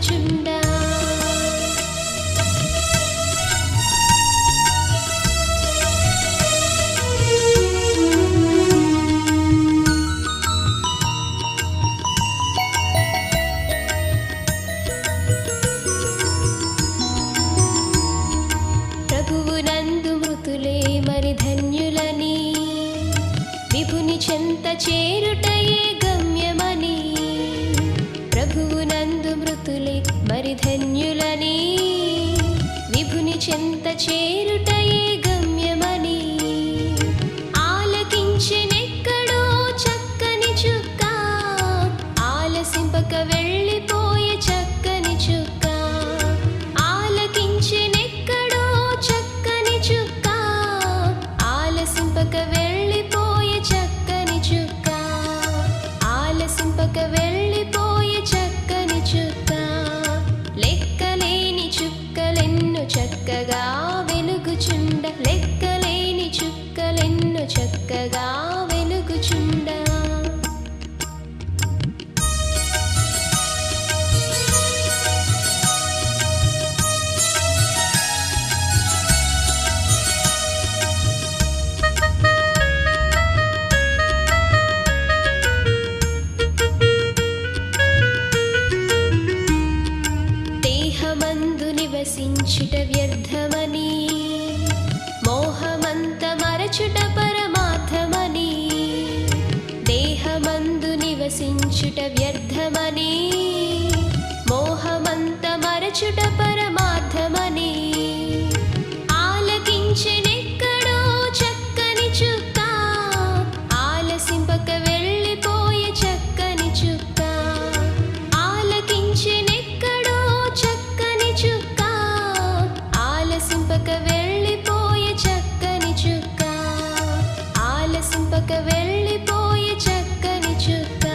వెలుగుచుండా. ప్రభువునందు మృతులే మరి ధన్యులని, విభుని చెంత చేరుటయే గమ్యమని. ప్రభువునందు మృతులే మరి ధన్యులని, విభుని చెంత చేరుటయే గమ్యమని. ఆలకించెనెక్కడో చక్కని చుక్క, ఆలసింపక వెళ్ళిపోయే చక్కని చుక్క. ఆలకించెనెక్కడో చక్కని చుక్క, ఆలసింపక వెళ్ళిపోయే చక్కని చుక్క. ఆలసింపక వెళ్ళిపోయే చక్కని చుక్క. లెక్కలేని చుక్కలెన్నో చక్కగా వెలుగుచుండ, లెక్కలేని చుక్కలెన్నో చక్కగా వెలుగుచుండ. దేహమందు నివసించుట వ్యర్థమని, మోహమంత మరచుట పరమార్థమని. దేహమందు నివసించుట వ్యర్థమని, మోహమంత మరచుట పరమార్థమని. ఆలకించెనెక్కడో చక్కని చుక్క, ఆలసింపక వెళ్ళిపోయే చక్కని చుక్క. ఆలకించెనెక్కడో చక్కని చుక్క, ఆలసింపక వెళ్ళిపోయే చక్కని చుక్క. ఆలసింపక వెళ్ళిపోయే చక్కని చుక్క.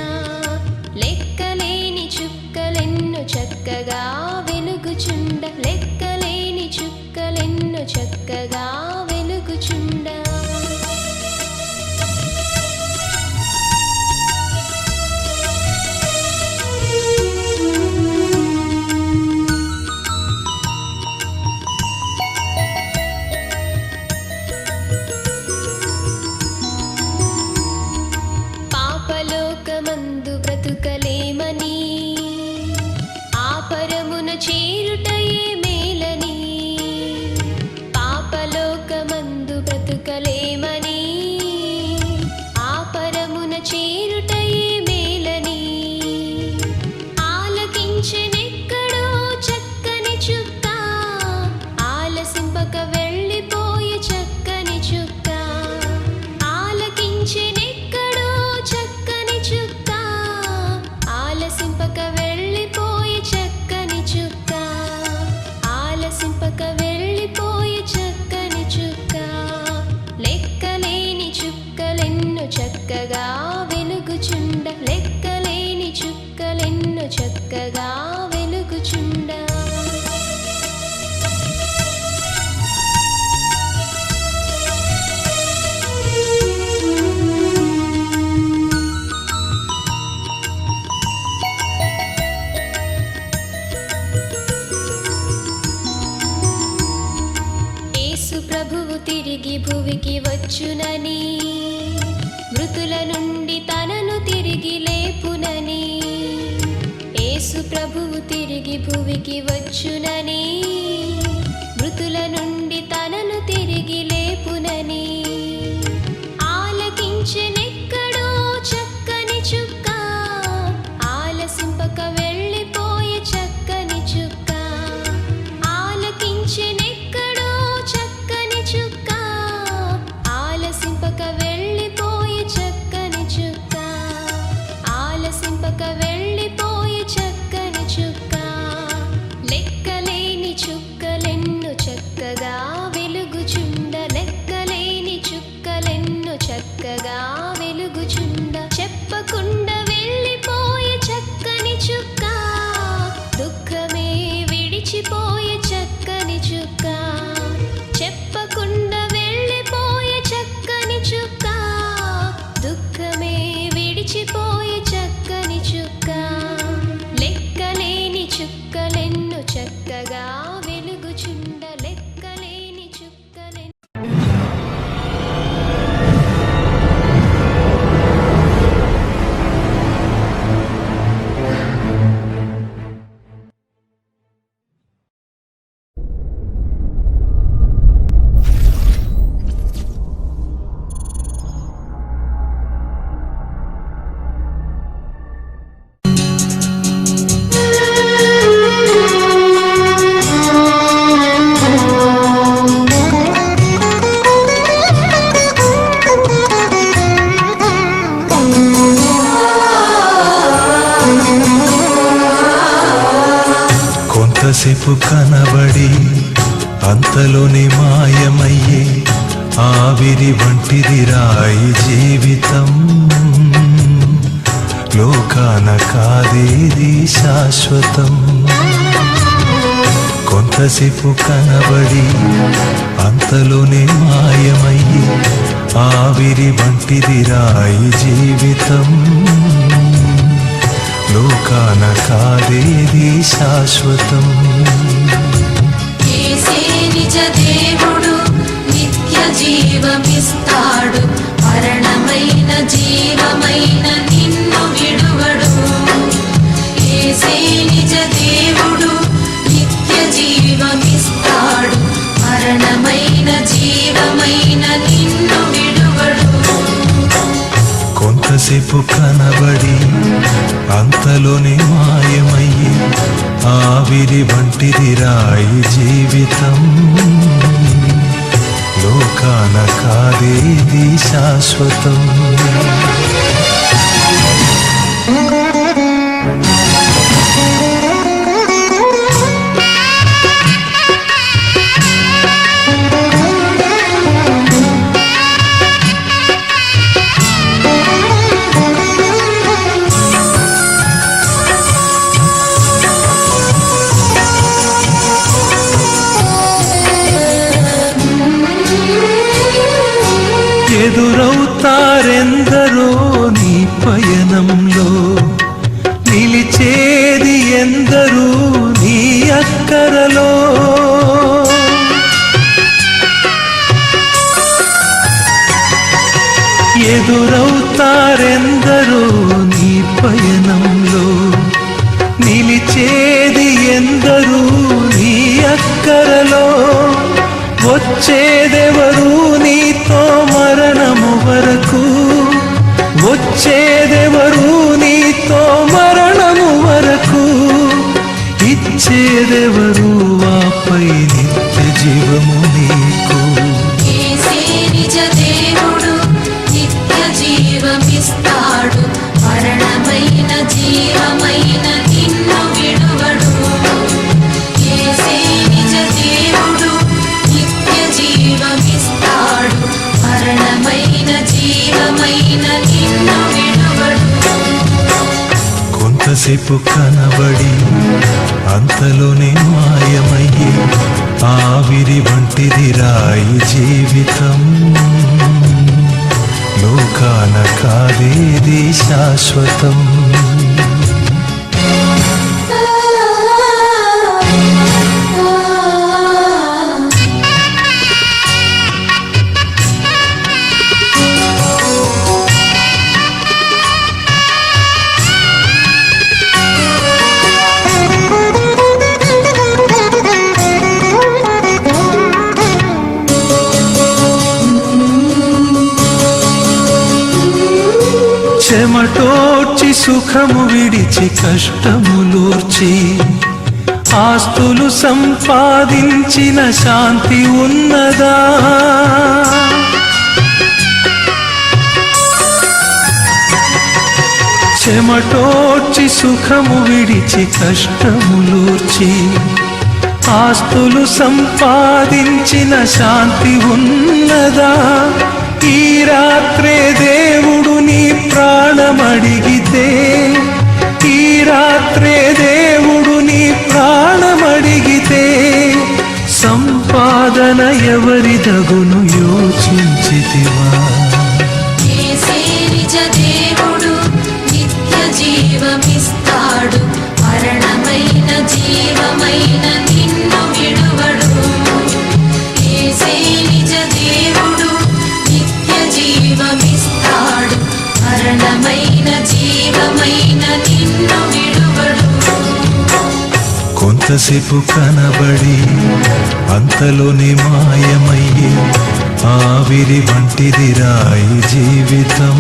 లెక్కలేని చుక్కలెన్నో చక్కగా వెలుగుచుండ, లెక్కలేని చుక్కలెన్నో చక్కగా వెలుగుచుండ. పాపలోకమందు బ్రతుకలేమని, ఆ పరమున చేరుటయే మేలని. పాపలోకమందు బ్రతుకలేమని, ఆ పరమున చేరుటయే మేలని. ఆలకించెనెక్కడో చక్కని చుక్క, ఆలసింపక వెళ్ళిపోయే చక్కని చుక్క. ఆలకించెనెక్కడో చక్కని చుక్క, ఆలసింపక వెళ్ళిపోయే చక్కని చుక్క. ఆలసింపక వెళ్ళిపోయే చక్కని చుక్క. లెక్కలేని చుక్కలెన్నో చక్కగా వెలుగుచుండ, లెక్కలేని చుక్కలెన్నో చక్కగా వెలుగుచుండ. యేసు ప్రభువు తిరిగి భువికి వచ్చునని, మృతుల నుండి తనను తిరిగి లేపునని. యేసు ప్రభువు తిరిగి భువికి వచ్చునని, మృతుల నుండి తనను తిరిగి లేపునని. ఆలకించెనెక్కడో చక్కని చుక్క, ఆలసింపక వెళ్ళిపోయే చక్కని చుక్క. ఆలకించెనెక్కడో చక్కని చుక్క, ఆలసింపక వెళ్ళిపోయే చక్కని చుక్క. ఆలసింపక వెళ్ళిపోయే చక్కని చుక్క. లెక్కలేని చుక్కలెన్నో చక్కగా వెలుగుచుండ, లెక్కలేని చుక్కలెన్నో చక్కగా వెలుగుచుండ. చెప్పకుండా వెళ్ళిపోయే చక్కని చుక్క, దుఃఖమే విడిచిపోయే చక్కని చుక్క. చెప్పకుండా వెళ్ళిపోయే చక్కని చుక్క, దుఃఖమే విడిచిపోయే చక్కని చుక్క. కొంతసేపు కనబడి అంతలోనే మాయమయ్యే ఆవిరి వంటిది రాయి జీవితం. లోకాన కాదేది శాశ్వతం. కొంతసేపు కనబడి అంతలోనే మాయమయ్యి ఆవిరి వంటిది రాయి జీవితం. లోకాన కాదేది శాశ్వతం. యేసే నిజ దేవుడు నిత్య జీవమిస్తాడు. మరణమైన జీవమైన నిన్ను విడువడు. యేసే నిజ దేవుడు నిత్య జీవమిస్తాడు. మరణమైన జీవమైన నిన్ను విడువడు. కొంతసేపు కనబడి అంతలోనే మాయమయ్యి ఆవిరి వంటిది రాయి జీవితం. లోకాన కాదేది శాశ్వతం. ఎదురవుతారెందరో నీ పయనంలో, నిలిచేది ఎందరూ నీ అక్కరలో. ఎదురవుతారెందరో నీ పయనంలో, నిలిచేది ఎందరూ నీ అక్కరలో. వచ్చేదెవరు నీతో మరణము వరకు, వచ్చేదెవరు నీతో మరణము వరకు, ఇచ్చేదెవరు ఆపై నిత్య జీవము నీకు. యేసే నిజ దేవుడు నిత్య జీవమిస్తాడు. మరణమైన జీవమైన నిన్ను విడువడు. యేసే నిజ దేవుడు నిత్య జీవమిస్తాడు. మరణమైన జీవమైన నిన్ను విడువడు. కొంతసేపు కనబడి అంతలోనే మాయమయ్యి ఆవిరి వంటిది రాయి జీవితం. లోకాన కాదేది శాశ్వతం. చెమటోడ్చి సుఖము విడిచి కష్టములూర్చి ఆస్తులు సంపాదించిన శాంతి ఉన్నదా? చెమటోడ్చి సుఖము విడిచి కష్టములూర్చి ఆస్తులు సంపాదించిన శాంతి ఉన్నదా? ఈ రాత్రే దేవుడు నీ ప్రాణమడిగితే, ఈ రాత్రే దేవుడు నీ ప్రాణమడిగితే, సంపాదన ఎవరిదగును యోచించితివా? యేసే నిజ దేవుడు నిత్య జీవమిస్తాడు. మరణమైన జీవమైన నిన్ను విడువడు. యేసే నిజ దేవుడు నిత్య జీవమిస్తాడు. మరణమైన జీవమైన నిన్ను విడువడు. కొంతసేపు కనబడి అంతలోనే మాయమయ్యి ఆవిరి వంటిది రాయి జీవితం.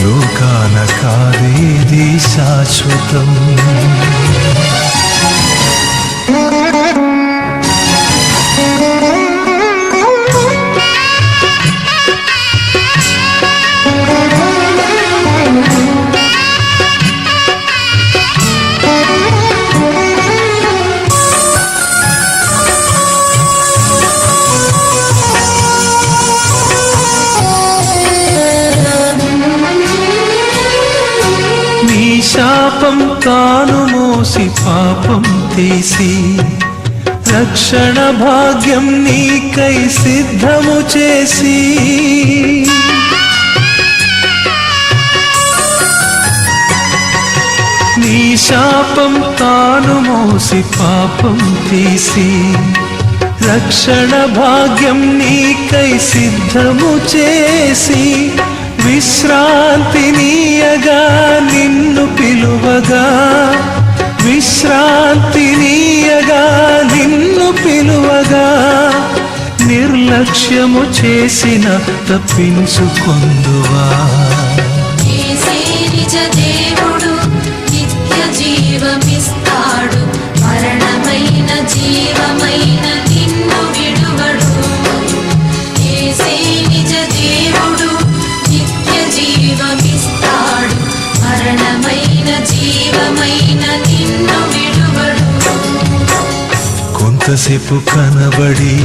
లోకాన కాదేది శాశ్వతం. నీ శాపం తాను మోసి పాపం తీసి రక్షణ భాగ్యం నీకై సిద్ధము చేసి నీ శాపం తాను మోసి పాపం తీసి రక్షణ భాగ్యం నీకై సిద్ధము చేసి విశ్రాంతినీయగా నిన్ను పిలువగా విశ్రాంతినీయగా నిన్ను పిలువగా నిర్లక్ష్యము చేసిన తప్పించుకొందువా యేసే నిజ దేవుడు నిత్య జీవమిస్తాడు మరణమైన జీవమైన నిన్ను విడువడు యేసే నిజ దేవుడు నిత్య జీవమిస్తాడు మరణమైన జీవమైన నిన్ను విడువడు కొంతసేపు కనబడి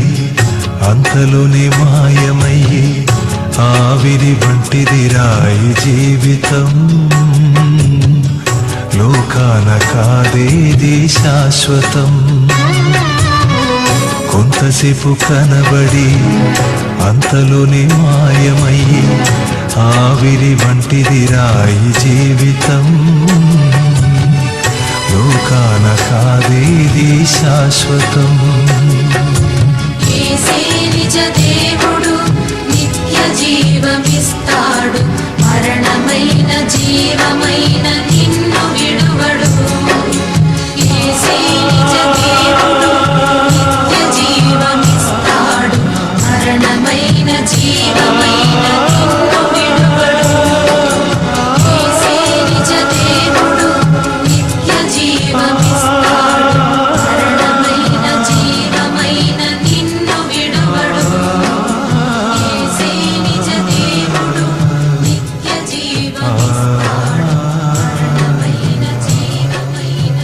అంతలోనే మాయమయ్యి ఆవిరి వంటిదిరాయి జీవితం లోకాన కాదేది శాశ్వతం కొంతసేపు కనబడి అంతలోనే మాయమయ్యి ఆవిరి వంటిదిరాయి జీవితం లోకాన కాదేది శాశ్వతం యేసే నిజ దేవుడు నిత్య జీవమిస్తాడు మరణమైన జీవమైన నిన్ను విడువడు యేసే నిజ దేవుడు నిత్య జీవమిస్తాడు మరణమైన జీవమైన నిన్ను విడువడు యేసే నిజ దేవుడు నిత్య జీవమిస్తాడు మరణమైన జీవమైన నిన్ను విడువడు యేసే నిజ దేవుడు నిత్య జీవమిస్తాడు మరణమైన జీవమైన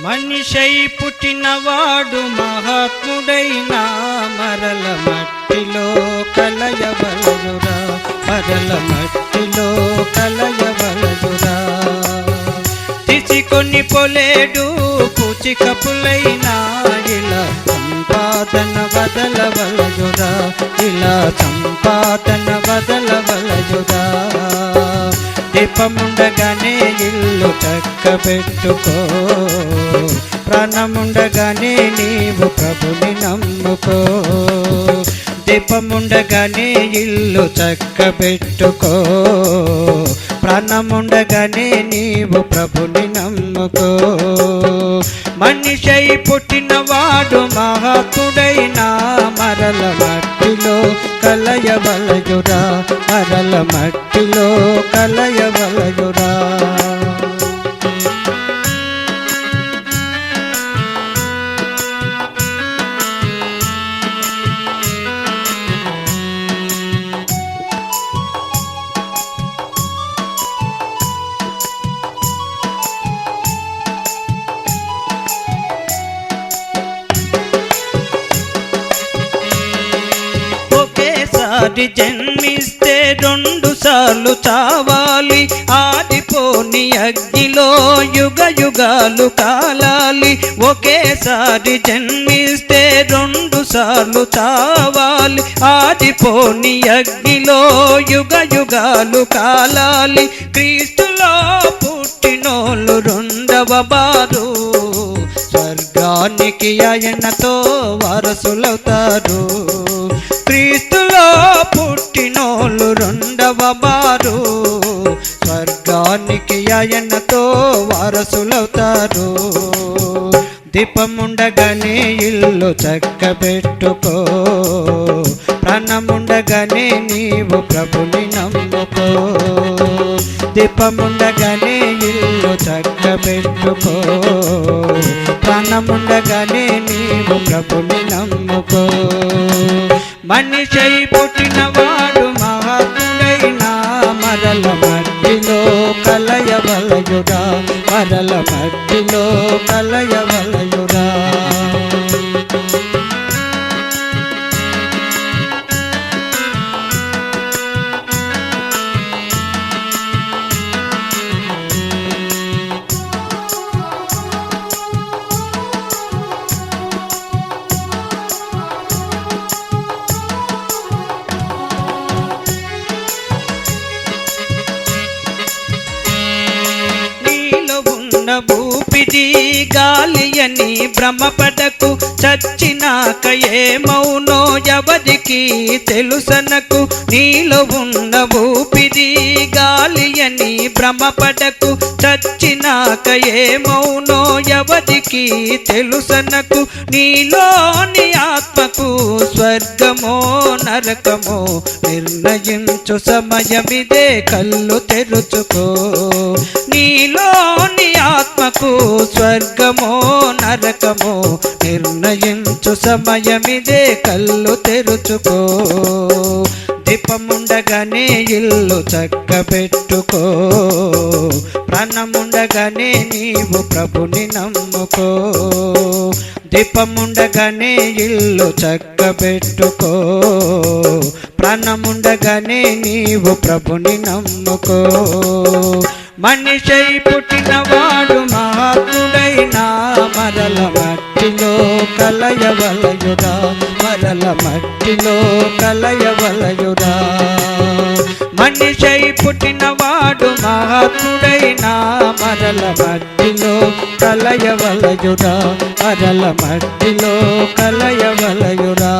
మనిషై పుట్టినవాడు మహాత్ముడైన మరల మట్టిలో కలయవలయురా మరల మట్టిలో కలయవలయురా తీసుకొని పోలేడు పూచికపులైనా ఇలా సంపాదన వదలవలయురా ఇలా సంపాదన వదలవలయురా దీపముండగానే ఇల్లు చక్కబెట్టుకో ప్రాణముండగానే నీవు ప్రభుని నమ్ముకో దీపముండగానే ఇల్లు చక్కబెట్టుకో ప్రాణముండగానే నీవు ప్రభుని నమ్ముకో మనిషై పుట్టినవాడు మహాత్ముడైన మరల మట్టిలో కలయవలయురా మరల మట్టిలో కలయవలయురా ఒకేసారి జన్మిస్తే 2 సార్లు చావాలి ఆదిపోని అగ్నిలో యుగ యుగాలు కాలాలి ఒకేసారి జన్మిస్తే 2 సార్లు చావాలి ఆదిపోని అగ్నిలో యుగ యుగాలు కాలాలి క్రీస్తులో పుట్టినోళ్ళు 2వ బారు స్వర్గానికి ఆయనతో వారసులవుతారు క్రీస్తులో పుట్టినోళ్ళు 2వ బారు స్వర్గానికి ఆయనతో వారసులవుతారు దీపముండగానే ఇల్లు చక్కబెట్టుకో ప్రాణముండగానే నీవు ప్రభుని నమ్ముకో దీపముండగానే ఇల్లు చక్కబెట్టుకో ప్రాణముండగానే నీవు ప్రభుని నమ్ముకో మనిషై పుట్టినవాడు మహాత్ముడైన మరల మట్టిలో కలయవలయురా మరల మట్టిలో కలయవలయురా ఉన్న ఊపిరి గాలి అని భ్రమపడకు చచ్చినాక ఏమౌనో ఎవరికి తెలుసనకు నీలో ఉన్న ఊపిరి గాలి అని భ్రమపడకు చచ్చినాక ఏమౌనో ఎవరికి తెలుసనకు నీలోని ఆత్మకు స్వర్గమో నరకమో నిర్ణయించు సమయమిదే కళ్ళు తెరుచుకో నీలోని ఆత్మకు స్వర్గమో నరకమో నిర్ణయించు సమయమిదే కళ్ళు తెరుచుకో దీపముండగానే ఇల్లు చక్కబెట్టుకో ప్రాణముండగానే నీవు ప్రభుని నమ్ముకో దీపముండగానే ఇల్లు చక్కబెట్టుకో ప్రాణముండగానే నీవు ప్రభుని నమ్ముకో మనిషై పుట్టినవాడు మహాత్ముడైనా మరల మట్టిలో కలయవలయురా మరల మట్టిలో కలయవలయురా మనిషై పుట్టినవాడు మహాత్ముడైనా మరల మట్టిలో కలయవలయురా మరల మట్టిలో కలయవలయురా